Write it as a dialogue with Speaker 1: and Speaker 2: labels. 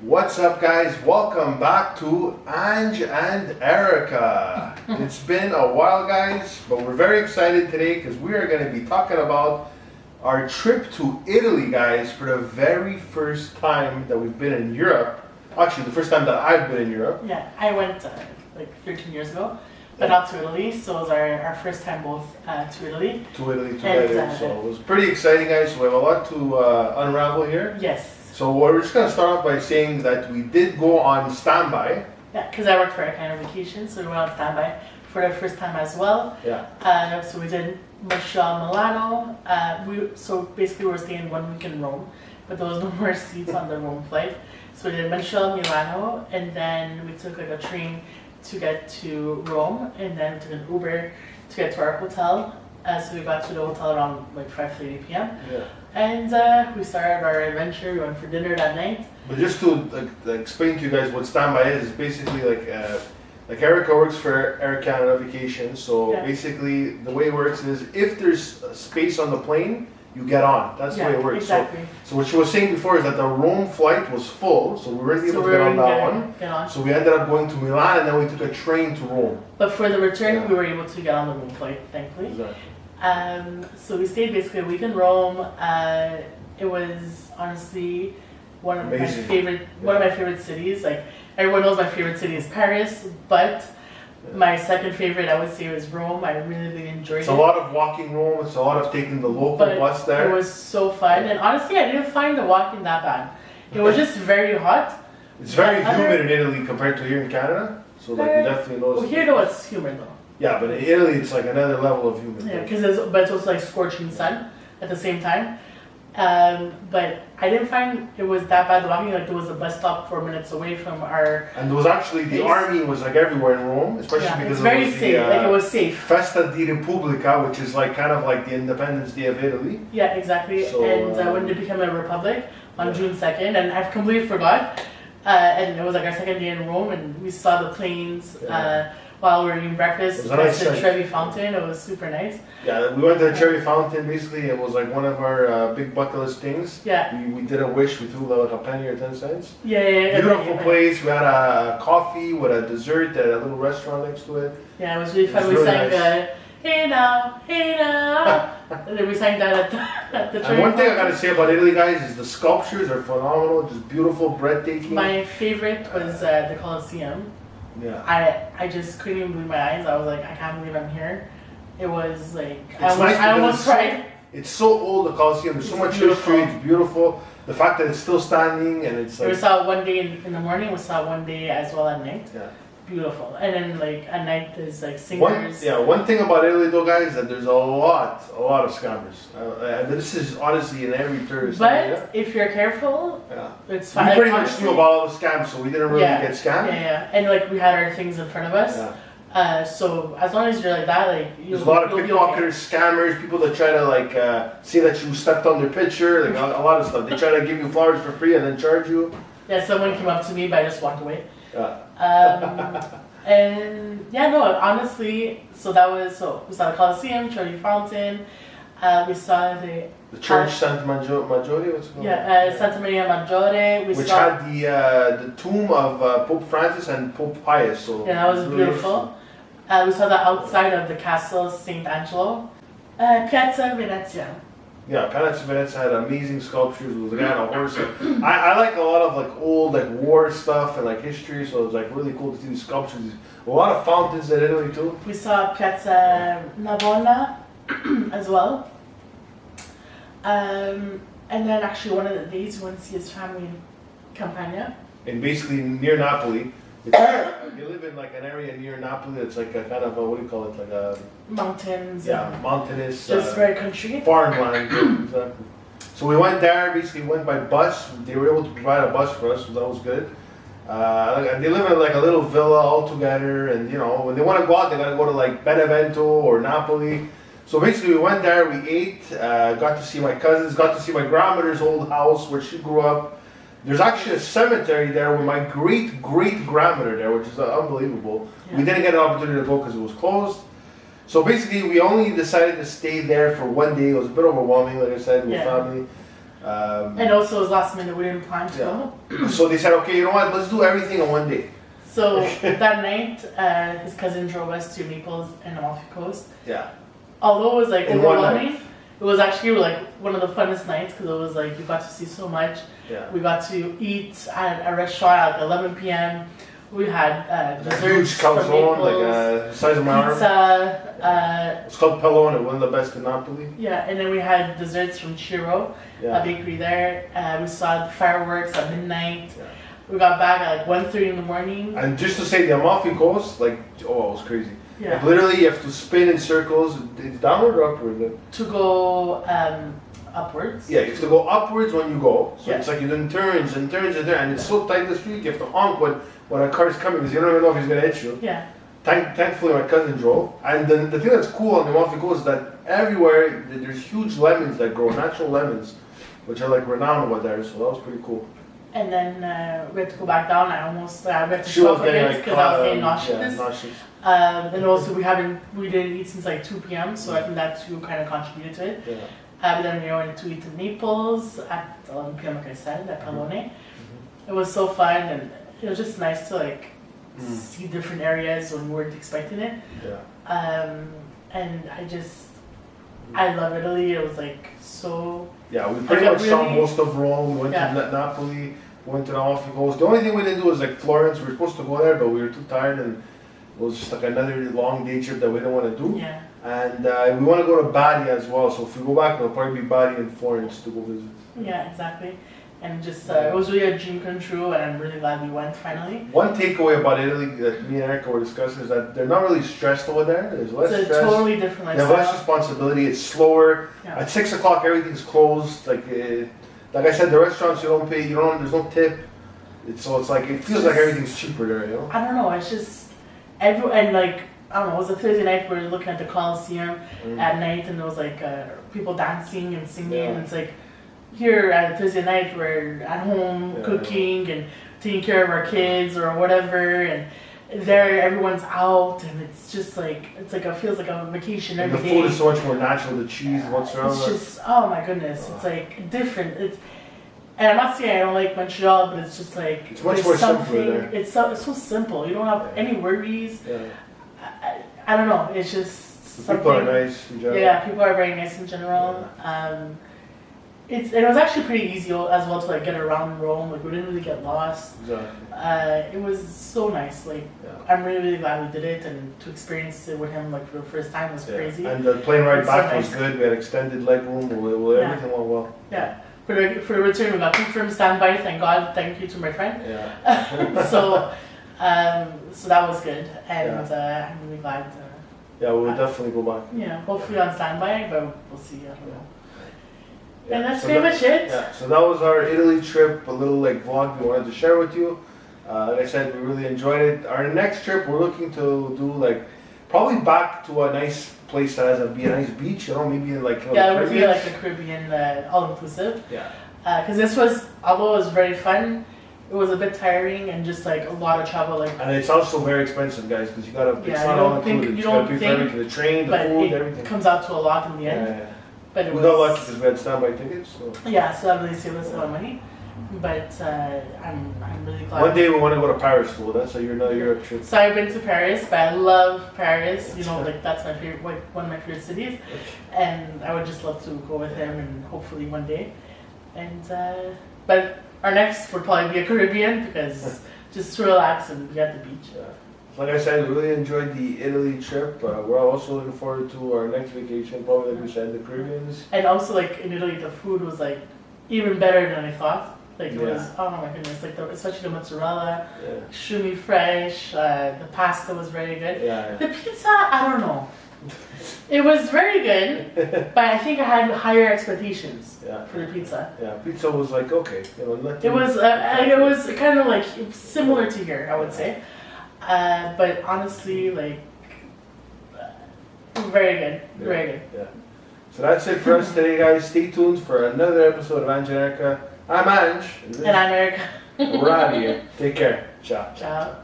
Speaker 1: What's up, guys? Welcome back to Ange and Erica. It's been a while, guys, but we're very excited today because we are going to be talking about our trip to Italy, guys, for the very first time that we've been in Europe. Actually, the first time that I've been in Europe.
Speaker 2: Yeah, I went like 13 years ago, but not to Italy, so it was our first time both to Italy.
Speaker 1: To Italy together, so it was pretty exciting, guys. So we have a lot to unravel here.
Speaker 2: Yes.
Speaker 1: So we're just going to start off by saying that we did go on standby.
Speaker 2: Yeah, because I worked for a kind of vacation, so we went on standby for the first time as well.
Speaker 1: Yeah.
Speaker 2: So we did Montreal, Milano. So basically we were staying 1 week in Rome, but there was no more seats on the Rome flight. So we did Montreal, Milano, and then we took like a train to get to Rome, and then we took an Uber to get to our hotel. So we got to the hotel around like 5:30 p.m.
Speaker 1: Yeah.
Speaker 2: And we started our adventure. We went for dinner that night.
Speaker 1: But just to explain to you guys what standby is basically like Erica works for Air Canada Vacation. So basically the way it works is if there's space on the plane, you get on. That's the way it works.
Speaker 2: Exactly.
Speaker 1: So what she was saying before is that the Rome flight was full, so we weren't able to get on that one. So we ended up going to Milan, and then we took a train to Rome.
Speaker 2: But for the return, we were able to get on the Rome flight, thankfully.
Speaker 1: Exactly.
Speaker 2: So we stayed basically a week in Rome. It was honestly one of my favorite cities. Like everyone knows, my favorite city is Paris, but my second favorite, I would say, was Rome. I really enjoyed it.
Speaker 1: It's a lot of walking Rome. It's a lot of taking the local bus there.
Speaker 2: It was so fun, and honestly, I didn't find the walking that bad. It was just very hot.
Speaker 1: It's very humid in Italy compared to here in Canada. So like you definitely notice.
Speaker 2: Well, here though it's humid though.
Speaker 1: Yeah, but in Italy it's like another level of humid.
Speaker 2: Yeah, because it's also like scorching sun at the same time. But I didn't find it was that bad walking. Like there was a bus stop 4 minutes away from our.
Speaker 1: And there was actually the army was like everywhere in Rome, especially because
Speaker 2: it's very safe. It was safe.
Speaker 1: Festa di Repubblica, which is like kind of like the Independence Day of Italy.
Speaker 2: Yeah, exactly. So, and when they became a republic on June 2nd, and I completely forgot. And it was like our second day in Rome, and we saw the planes while we were eating breakfast. It was the Trevi Fountain. It was super nice.
Speaker 1: Yeah, we went to the Trevi Fountain. Basically, it was like one of our big bucket list things.
Speaker 2: Yeah.
Speaker 1: We did a wish. We threw like a penny or 10 cents.
Speaker 2: Yeah.
Speaker 1: Beautiful place. We had a coffee with a dessert at a little restaurant next to it.
Speaker 2: Yeah, it was really fun. We sang "Hey Now, Hey Now," and then we sang that at the Trevi.
Speaker 1: And one thing I gotta say about Italy, guys, is the sculptures are phenomenal. Just beautiful, breathtaking.
Speaker 2: My favorite was the Colosseum.
Speaker 1: Yeah.
Speaker 2: I just couldn't even believe my eyes. I was like, I can't believe I'm here. It was like
Speaker 1: I
Speaker 2: almost cried.
Speaker 1: It's so old, the Colosseum. There's so much history. It's beautiful. The fact that it's still standing and it's like.
Speaker 2: We saw it one day in the morning. We saw it one day as well at night.
Speaker 1: Yeah.
Speaker 2: Beautiful. And then like at night there's like singers.
Speaker 1: One thing about Italy though, guys, is that there's a lot of scammers. This is honestly in every tourist area.
Speaker 2: If you're careful, it's fine.
Speaker 1: We pretty much knew about all the scams, so we didn't really get scammed.
Speaker 2: Yeah. And like we had our things in front of us. Yeah. So as long as you're like that, like
Speaker 1: there's a lot of pickpocketers, scammers, people that try to like say that you stepped on their picture, like a lot of stuff. They try to give you flowers for free and then charge you.
Speaker 2: Yeah, someone came up to me, but I just walked away.
Speaker 1: Yeah.
Speaker 2: And honestly, we saw the Colosseum, Trevi Fountain. We saw the
Speaker 1: church Santa Maggiore, what's it called?
Speaker 2: Yeah, Santa Maria Maggiore.
Speaker 1: Which had the tomb of Pope Francis and Pope Pius. So
Speaker 2: yeah, that was beautiful. We saw the outside of the castle St. Angelo. Piazza Venezia.
Speaker 1: Yeah, Piazza Venezia had amazing sculptures. It was a guy on a horse. I like a lot of like old like war stuff and like history, so it was like really cool to see these sculptures. A lot of fountains in Italy too.
Speaker 2: We saw Piazza Navona as well. And then actually one of the days we went to see his family in Campania.
Speaker 1: And basically near Napoli. They live in like an area near Napoli. It's like a kind of what do you call it? Like a
Speaker 2: mountains.
Speaker 1: Yeah, mountainous.
Speaker 2: Just very country.
Speaker 1: Farmland. Exactly. So we went there. Basically, went by bus. They were able to provide a bus for us, so that was good. And they live in like a little villa all together. And you know, when they want to go out, they gotta go to like Benevento or Napoli. So basically, we went there. We ate. Got to see my cousins. Got to see my grandmother's old house where she grew up. There's actually a cemetery there with my great-great-grandmother there, which is unbelievable. Yeah. We didn't get an opportunity to go because it was closed. So basically, we only decided to stay there for one day. It was a bit overwhelming, like I said, with family.
Speaker 2: And also it was last minute, we didn't plan to go.
Speaker 1: So they said, okay, you know what, let's do everything in one day.
Speaker 2: So that night, his cousin drove us to Naples and Amalfi Coast.
Speaker 1: Yeah.
Speaker 2: Although it was like
Speaker 1: In one
Speaker 2: overwhelming,
Speaker 1: night.
Speaker 2: it was actually like one of the funnest nights because it was like you got to see so much.
Speaker 1: Yeah.
Speaker 2: We got to eat at a restaurant at 11 p.m. We had desserts
Speaker 1: huge
Speaker 2: from
Speaker 1: calzone,
Speaker 2: Naples,
Speaker 1: like the size of my arm.
Speaker 2: pizza.
Speaker 1: It's called Pellone, one of the best in Napoli.
Speaker 2: Yeah, and then we had desserts from Ciro, a bakery there. We saw the fireworks at midnight.
Speaker 1: Yeah.
Speaker 2: We got back at like 1:30 in the morning.
Speaker 1: And just to say, the Amalfi Coast, like, oh, it was crazy.
Speaker 2: Yeah.
Speaker 1: Like, literally, you have to spin in circles. It's downward or upward?
Speaker 2: To go upwards.
Speaker 1: Yeah, you have to go upwards when you go. So
Speaker 2: Yeah.
Speaker 1: it's like you're doing turns and turns and turns, and it's so tight the street, you have to honk when a car's coming because you don't even know if he's going to hit you.
Speaker 2: Yeah.
Speaker 1: Thankfully, my cousin drove. And then the thing that's cool on the Amalfi Coast is that everywhere there's huge lemons that grow, natural lemons, which are like renowned over there. So that was pretty cool.
Speaker 2: And then we had to go back down. I almost we had to
Speaker 1: She was
Speaker 2: stop
Speaker 1: getting
Speaker 2: again
Speaker 1: like
Speaker 2: because I was getting
Speaker 1: yeah,
Speaker 2: nauseous.
Speaker 1: nauseous.
Speaker 2: And also we didn't eat since like 2 p.m. So I think that too kind of contributed to it.
Speaker 1: Yeah.
Speaker 2: But then we went to eat in Naples at 11 p.m. like I said at Pallone. It was so fun and it was just nice to like see different areas when we weren't expecting it.
Speaker 1: Yeah.
Speaker 2: And I love Italy. It was like so.
Speaker 1: Yeah, we pretty much saw most of Rome. Went to Napoli. Went to the Amalfi Coast. The only thing we didn't do was like Florence. We were supposed to go there, but we were too tired, and it was just like another long day trip that we didn't want to do.
Speaker 2: Yeah.
Speaker 1: And we want to go to Bari as well. So if we go back, it'll probably be Bari and Florence to go visit.
Speaker 2: Yeah, exactly. And just it was really a dream come true, and I'm really glad we went finally.
Speaker 1: One takeaway about Italy that me and Erica were discussing is that they're not really stressed over there. There's less
Speaker 2: it's
Speaker 1: stress.
Speaker 2: a totally different
Speaker 1: They have
Speaker 2: lifestyle.
Speaker 1: less responsibility. It's slower.
Speaker 2: Yeah.
Speaker 1: At 6 o'clock, everything's closed. Like I said, the restaurants you don't pay. You don't. There's no tip. So it's like it feels like everything's cheaper there. You know.
Speaker 2: I don't know. It's just and like I don't know. It was a Thursday night. We were looking at the Coliseum at night, and there was like people dancing and singing.
Speaker 1: Yeah.
Speaker 2: And it's like here at Thursday night, we're at home cooking and taking care of our kids or whatever, and there everyone's out, and it's just like it feels like a vacation every day.
Speaker 1: The food is so much more natural. The cheese, what's around.
Speaker 2: It's just oh my goodness. It's like different. And I'm not saying I don't like Montreal, but it's just like
Speaker 1: it's much more simple there.
Speaker 2: It's so simple. You don't have any worries.
Speaker 1: Yeah.
Speaker 2: I don't know. It's just something.
Speaker 1: People are nice in general.
Speaker 2: Yeah, people are very nice in general. It was actually pretty easy as well to like get around Rome. Like we didn't really get lost.
Speaker 1: Exactly.
Speaker 2: It was so nice. Like I'm really, really glad we did it, and to experience it with him like for the first time was crazy.
Speaker 1: And the plane ride back
Speaker 2: so
Speaker 1: was
Speaker 2: nice.
Speaker 1: good. We had extended leg room. Everything went well.
Speaker 2: Yeah. For the return, we got confirmed standby. Thank God. Thank you to my friend.
Speaker 1: Yeah.
Speaker 2: So that was good, and I'm really glad.
Speaker 1: Yeah, we'll definitely go back.
Speaker 2: Yeah, hopefully on standby, but we'll see. I don't know.
Speaker 1: Yeah.
Speaker 2: And that's pretty much it.
Speaker 1: Yeah, so that was our Italy trip, a little like vlog we wanted to share with you. Like I said, we really enjoyed it. Our next trip, we're looking to do like probably back to a nice place that has a nice beach. You know, maybe in like
Speaker 2: it would be like the Caribbean, all inclusive.
Speaker 1: Yeah.
Speaker 2: Because this was, although it was very fun, it was a bit tiring and just like a lot of travel. Like,
Speaker 1: and it's also very expensive, guys, because you gotta.
Speaker 2: Yeah,
Speaker 1: it's not all included.
Speaker 2: you
Speaker 1: You
Speaker 2: don't
Speaker 1: gotta pay for
Speaker 2: think,
Speaker 1: everything: the train, the
Speaker 2: but
Speaker 1: food,
Speaker 2: it
Speaker 1: everything.
Speaker 2: comes out to a lot in the end.
Speaker 1: Yeah.
Speaker 2: But it
Speaker 1: We
Speaker 2: was,
Speaker 1: got lucky because we had standby tickets. So.
Speaker 2: Yeah, so that really saved us a lot of money. But I'm really glad.
Speaker 1: One day we want to go to Paris, so that's another Europe trip.
Speaker 2: So I've been to Paris, but I love Paris. You know, like that's my favorite, like one of my favorite cities, and I would just love to go with him, and hopefully one day. And but our next would probably be a Caribbean because just to relax and be at the beach.
Speaker 1: Yeah. Like I said, we really enjoyed the Italy trip. We're also looking forward to our next vacation, probably like we said, the Caribbeans.
Speaker 2: And also, like in Italy, the food was like even better than I thought. Like it was, oh my goodness, like especially the mozzarella, extremely fresh. The pasta was very good.
Speaker 1: Yeah.
Speaker 2: The pizza, I don't know. It was very good, but I think I had higher expectations for the pizza.
Speaker 1: Yeah, pizza was like okay, you know.
Speaker 2: It was kind of like similar to here, I would say. But honestly, like very good, very good.
Speaker 1: Yeah. So that's it for us today, guys. Stay tuned for another episode of Ange and Erica. I'm Ange.
Speaker 2: And I'm Erica.
Speaker 1: We're out of here. Take care. Ciao.
Speaker 2: Ciao.